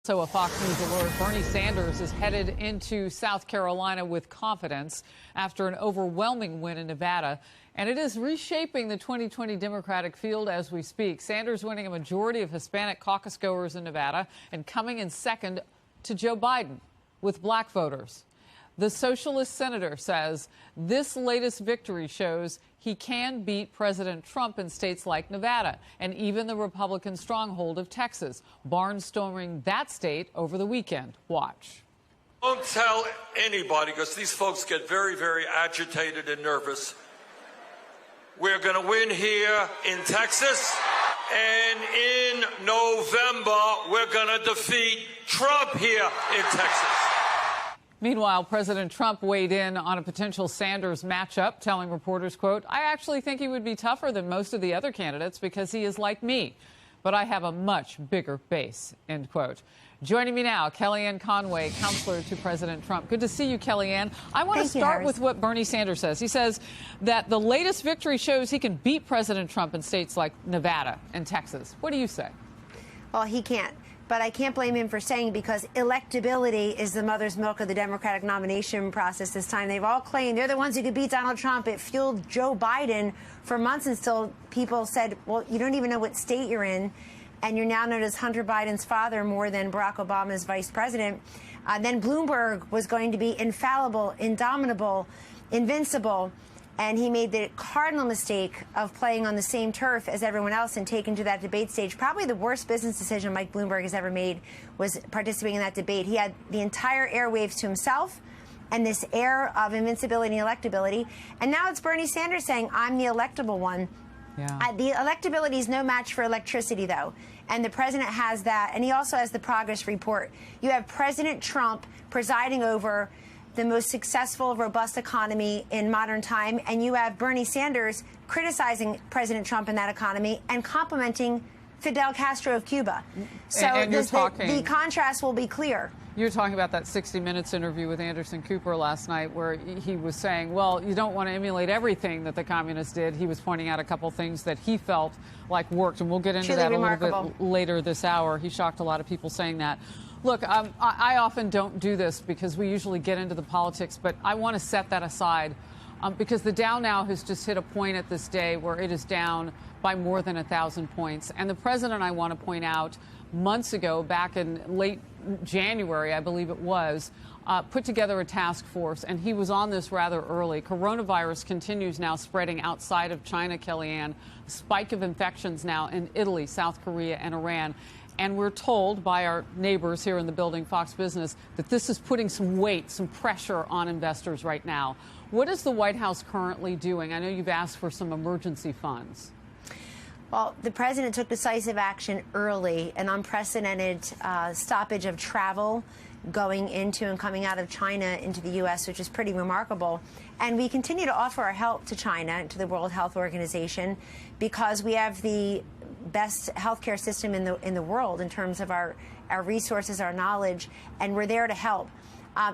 So a Fox News alert, Bernie Sanders is headed into South Carolina with confidence after an overwhelming win in Nevada. And it is reshaping the 2020 Democratic field as we speak. Sanders winning a majority of Hispanic caucus goers in Nevada and coming in second to Joe Biden with black voters. The socialist senator says this latest victory shows he can beat President Trump in states like Nevada and even the Republican stronghold of Texas, barnstorming that state over the weekend. Watch. Don't tell anybody, because these folks get very, very agitated and nervous. We're going to win here in Texas, and in November, we're going to defeat Trump here in Texas. Meanwhile, President Trump weighed in on a potential Sanders matchup, telling reporters, quote, "I actually think he would be tougher than most of the other candidates because he is like me, but I have a much bigger base," end quote. Joining me now, Kellyanne Conway, counselor to President Trump. Good to see you, Kellyanne. I want to start with what Bernie Sanders says. He says that the latest victory shows he can beat President Trump in states like Nevada and Texas. What do you say? Well, he can't. But I can't blame him for saying, because electability is the mother's milk of the Democratic nomination process this time. They've all claimed they're the ones who could beat Donald Trump. It fueled Joe Biden for months until people said, well, you don't even know what state you're in, and you're now known as Hunter Biden's father more than Barack Obama's vice president. Then Bloomberg was going to be infallible, indomitable, invincible. And he made the cardinal mistake of playing on the same turf as everyone else and taking to that debate stage. Probably the worst business decision Mike Bloomberg has ever made was participating in that debate. He had the entire airwaves to himself and this air of invincibility and electability. And now it's Bernie Sanders saying, I'm the electable one. Yeah. The electability is no match for electricity, though. And the president has that. And he also has the progress report. You have President Trump presiding over the most successful, robust economy in modern time, and you have Bernie Sanders criticizing President Trump in that economy and complimenting Fidel Castro of Cuba. So and the contrast will be clear. You're talking about that 60 Minutes interview with Anderson Cooper last night, where he was saying, well, you don't want to emulate everything that the communists did. He was pointing out a couple things that he felt like worked, and we'll get into that a little bit later this hour. He shocked a lot of people saying that. Look, I often don't do this because we usually get into the politics, but I want to set that aside because the Dow now has just hit a point at this day where it is down by more than 1,000 points. And the president, I want to point out, months ago, back in late January, I believe it was, put together a task force, and he was on this rather early. Coronavirus continues now spreading outside of China, Kellyanne. A spike of infections now in Italy, South Korea, and Iran. And we're told by our neighbors here in the building, Fox Business, that this is putting some weight, some pressure on investors right now. What is the White House currently doing? I know you've asked for some emergency funds. Well, the president took decisive action early, an unprecedented stoppage of travel going into and coming out of China into the U.S., which is pretty remarkable. And we continue to offer our help to China and to the World Health Organization because we have the best healthcare system in the world in terms of our resources, our knowledge, and we're there to help.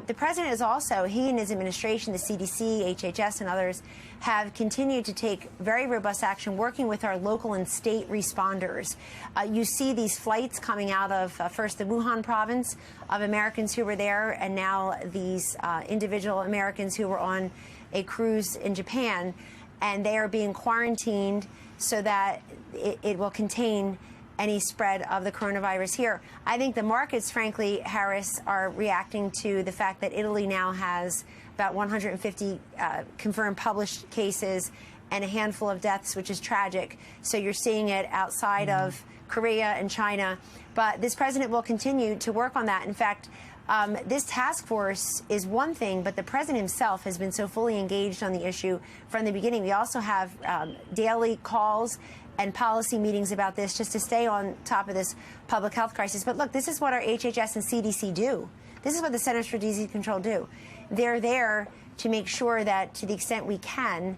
The president is also, he and his administration, the CDC, HHS, and others, have continued to take very robust action working with our local and state responders. You see these flights coming out of first the Wuhan province of Americans who were there, and now these individual Americans who were on a cruise in Japan, and they are being quarantined so that it will contain any spread of the coronavirus here. I think the markets, frankly, Harris, are reacting to the fact that Italy now has about 150 confirmed published cases and a handful of deaths, which is tragic. So you're seeing it outside of Korea and China. But this president will continue to work on that. In fact, this task force is one thing, but the president himself has been so fully engaged on the issue from the beginning. We also have daily calls and policy meetings about this just to stay on top of this public health crisis. But look, this is what our HHS and CDC do. This is what the Centers for Disease Control do. They're there to make sure that to the extent we can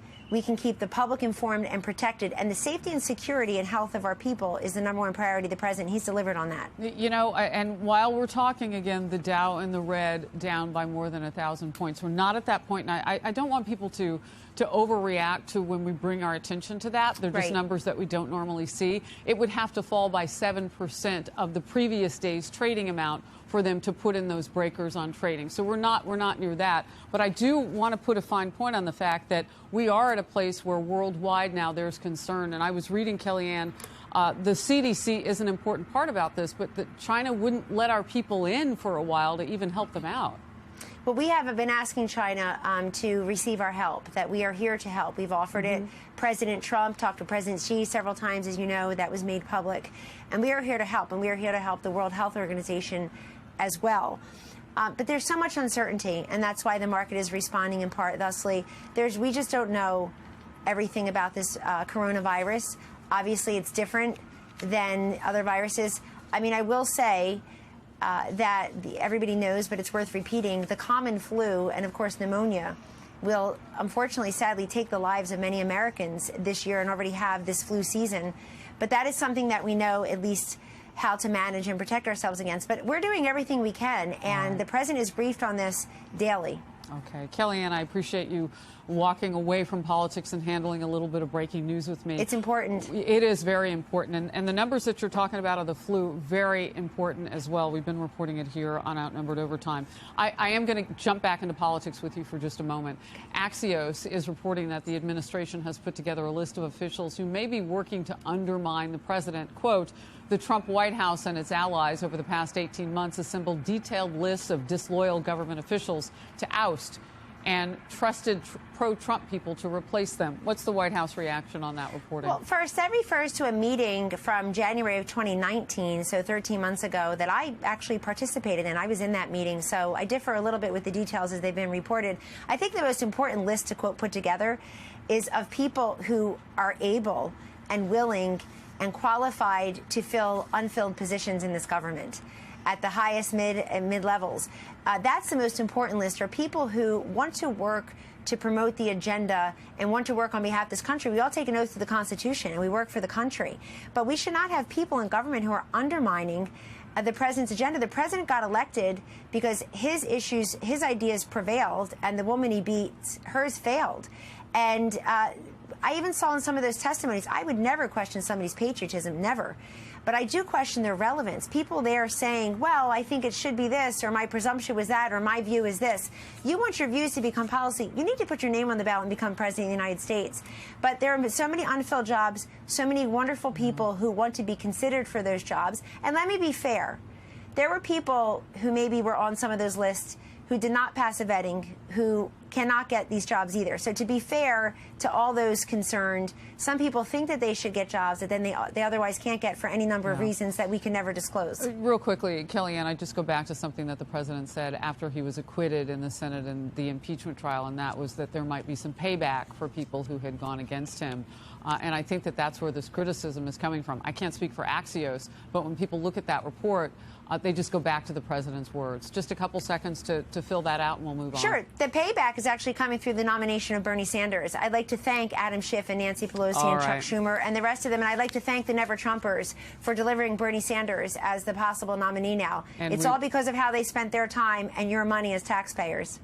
keep the public informed and protected. And the safety and security and health of our people is the #1 priority of the president. He's delivered on that. You know, and while we're talking again, the Dow in the red down by more than 1,000 points. We're not at that point. And I don't want people to to overreact to when we bring our attention to that. They're just numbers that we don't normally see. It would have to fall by 7% of the previous day's trading amount for them to put in those breakers on trading. So we're not near that. But I do want to put a fine point on the fact that we are at a place where worldwide now there's concern. And I was reading, Kellyanne, the CDC is an important part about this, but that China wouldn't let our people in for a while to even help them out. Well, we have been asking China to receive our help, that we are here to help. We've offered it. President Trump talked to President Xi several times, as you know, that was made public. And we are here to help, and we are here to help the World Health Organization as well. But there's so much uncertainty, and that's why the market is responding in part thusly. We just don't know everything about this coronavirus. Obviously, it's different than other viruses. I mean, I will say that everybody knows, but it's worth repeating, the common flu and, of course, pneumonia will, unfortunately, sadly, take the lives of many Americans this year and already have this flu season. But that is something that we know at least how to manage and protect ourselves against. But we're doing everything we can, and the president is briefed on this daily. Okay. Kellyanne, I appreciate you walking away from politics and handling a little bit of breaking news with me. It's important. It is very important. And the numbers that you're talking about of the flu, very important as well. We've been reporting it here on Outnumbered Overtime. I am going to jump back into politics with you for just a moment. Axios is reporting that the administration has put together a list of officials who may be working to undermine the president. Quote, the Trump White House and its allies over the past 18 months assembled detailed lists of disloyal government officials to oust and trusted pro-Trump people to replace them. What's the White House reaction on that reporting? Well, first, that refers to a meeting from January of 2019, so 13 months ago, that I actually participated in. I was in that meeting, so I differ a little bit with the details as they've been reported. I think the most important list to, quote, put together is of people who are able and willing and qualified to fill unfilled positions in this government at the highest mid and mid levels. That's the most important list, are people who want to work to promote the agenda and want to work on behalf of this country. We all take an oath to the Constitution and we work for the country. But we should not have people in government who are undermining the president's agenda. The president got elected because his issues, his ideas prevailed, and the woman he beat, hers failed. And I even saw in some of those testimonies, I would never question somebody's patriotism, never. But I do question their relevance. People there saying, well, I think it should be this, or my presumption was that, or my view is this. You want your views to become policy. You need to put your name on the ballot and become president of the United States. But there are so many unfilled jobs, so many wonderful people who want to be considered for those jobs. And let me be fair. There were people who maybe were on some of those lists who did not pass a vetting, who cannot get these jobs either. So to be fair to all those concerned, some people think that they should get jobs that then they otherwise can't get for any number of reasons that we can never disclose. Real quickly, Kellyanne, I just go back to something that the president said after he was acquitted in the Senate in the impeachment trial, and that was that there might be some payback for people who had gone against him. And I think that that's where this criticism is coming from. I can't speak for Axios, but when people look at that report, they just go back to the president's words. Just a couple seconds to fill that out, and we'll move on. Sure. The payback is actually coming through the nomination of Bernie Sanders. I'd like to thank Adam Schiff and Nancy Pelosi and Chuck Schumer and the rest of them. And I'd like to thank the Never Trumpers for delivering Bernie Sanders as the possible nominee now. And it's all because of how they spent their time and your money as taxpayers.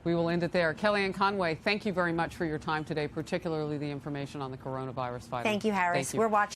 We will end it there. Kellyanne Conway, thank you very much for your time today, particularly the information on the coronavirus fighting. Thank you, Harris. Thank you. We're watching.